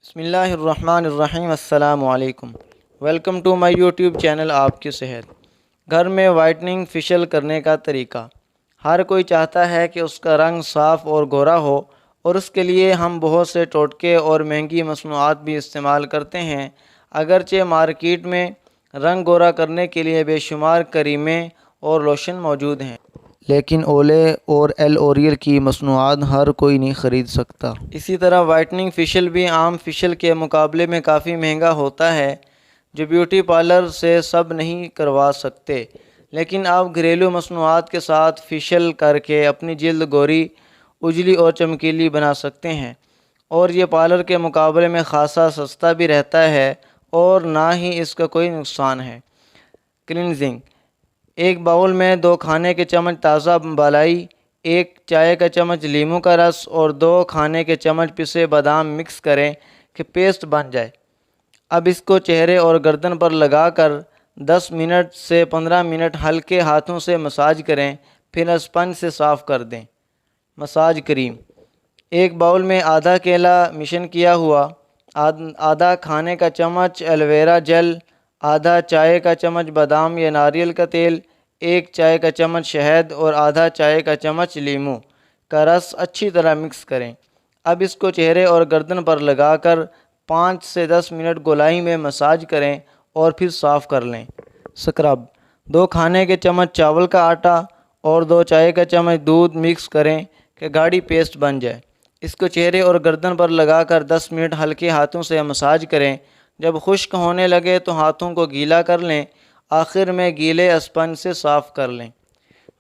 بسم اللہ الرحمن الرحیم۔ السلام علیکم، welcome to my YouTube channel آپ کی صحت۔ گھر میں وائٹننگ فیشل کرنے کا طریقہ۔ ہر کوئی چاہتا ہے کہ اس کا رنگ صاف اور گورا ہو، اور اس کے لیے ہم بہت سے ٹوٹکے اور مہنگی مصنوعات بھی استعمال کرتے ہیں۔ اگرچہ مارکیٹ میں رنگ گورا کرنے کے لیے بے شمار کریمیں اور لوشن موجود ہیں، لیکن اولے اور ایلوریل کی مصنوعات ہر کوئی نہیں خرید سکتا۔ اسی طرح وائٹننگ فیشل بھی عام فیشل کے مقابلے میں کافی مہنگا ہوتا ہے، جو بیوٹی پارلر سے سب نہیں کروا سکتے۔ لیکن آپ گھریلو مصنوعات کے ساتھ فیشل کر کے اپنی جلد گوری، اجلی اور چمکیلی بنا سکتے ہیں، اور یہ پارلر کے مقابلے میں خاصا سستا بھی رہتا ہے، اور نہ ہی اس کا کوئی نقصان ہے۔ کلینزنگ۔ ایک باؤل میں 2 کھانے کے چمچ تازہ بالائی، 1 چائے کا چمچ لیموں کا رس اور 2 کھانے کے چمچ پسے بادام مکس کریں کہ پیسٹ بن جائے۔ اب اس کو چہرے اور گردن پر لگا کر 10 منٹ سے 15 منٹ ہلکے ہاتھوں سے مساج کریں، پھر اسپنج سے صاف کر دیں۔ مساج کریم۔ ایک باؤل میں آدھا کیلا مشن کیا ہوا، آدھا کھانے کا چمچ ایلوویرا جیل، آدھا چائے کا چمچ بادام یا ناریل کا تیل، 1 چائے کا چمچ شہد اور آدھا چائے کا چمچ لیموں کا رس اچھی طرح مکس کریں۔ اب اس کو چہرے اور گردن پر لگا کر 5 سے 10 منٹ گولائی میں مساج کریں اور پھر صاف کر لیں۔ سکرب۔ 2 کھانے کے چمچ چاول کا آٹا اور 2 چائے کا چمچ دودھ مکس کریں کہ گاڑھی پیسٹ بن جائے۔ اس کو چہرے اور گردن پر لگا کر 10 منٹ ہلکے ہاتھوں سے مساج کریں۔ جب خشک ہونے لگے تو ہاتھوں کو گیلا کر لیں، آخر میں گیلے اسپنج سے صاف کر لیں۔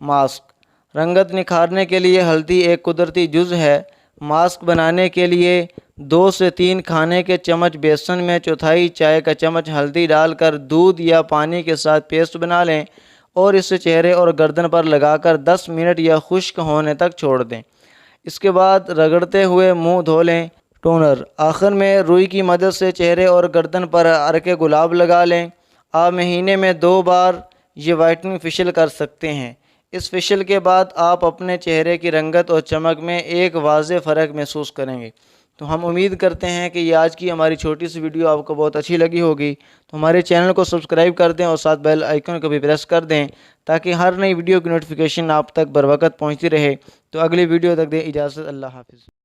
ماسک۔ رنگت نکھارنے کے لیے ہلدی ایک قدرتی جز ہے۔ ماسک بنانے کے لیے 2 سے 3 کھانے کے چمچ بیسن میں چوتھائی چائے کا چمچ ہلدی ڈال کر دودھ یا پانی کے ساتھ پیسٹ بنا لیں، اور اسے چہرے اور گردن پر لگا کر 10 منٹ یا خشک ہونے تک چھوڑ دیں۔ اس کے بعد رگڑتے ہوئے منہ دھو لیں۔ ٹونر۔ آخر میں روئی کی مدد سے چہرے اور گردن پر عرق گلاب لگا لیں۔ آپ مہینے میں 2 بار یہ وائٹننگ فیشل کر سکتے ہیں۔ اس فیشل کے بعد آپ اپنے چہرے کی رنگت اور چمک میں ایک واضح فرق محسوس کریں گے۔ تو ہم امید کرتے ہیں کہ یہ آج کی ہماری چھوٹی سی ویڈیو آپ کو بہت اچھی لگی ہوگی۔ تو ہمارے چینل کو سبسکرائب کر دیں اور ساتھ بیل آئیکن کو بھی پریس کر دیں، تاکہ ہر نئی ویڈیو کی نوٹیفیکیشن آپ تک بر وقت پہنچتی رہے۔ تو اگلی ویڈیو تک دیں اجازت۔ اللہ حافظ۔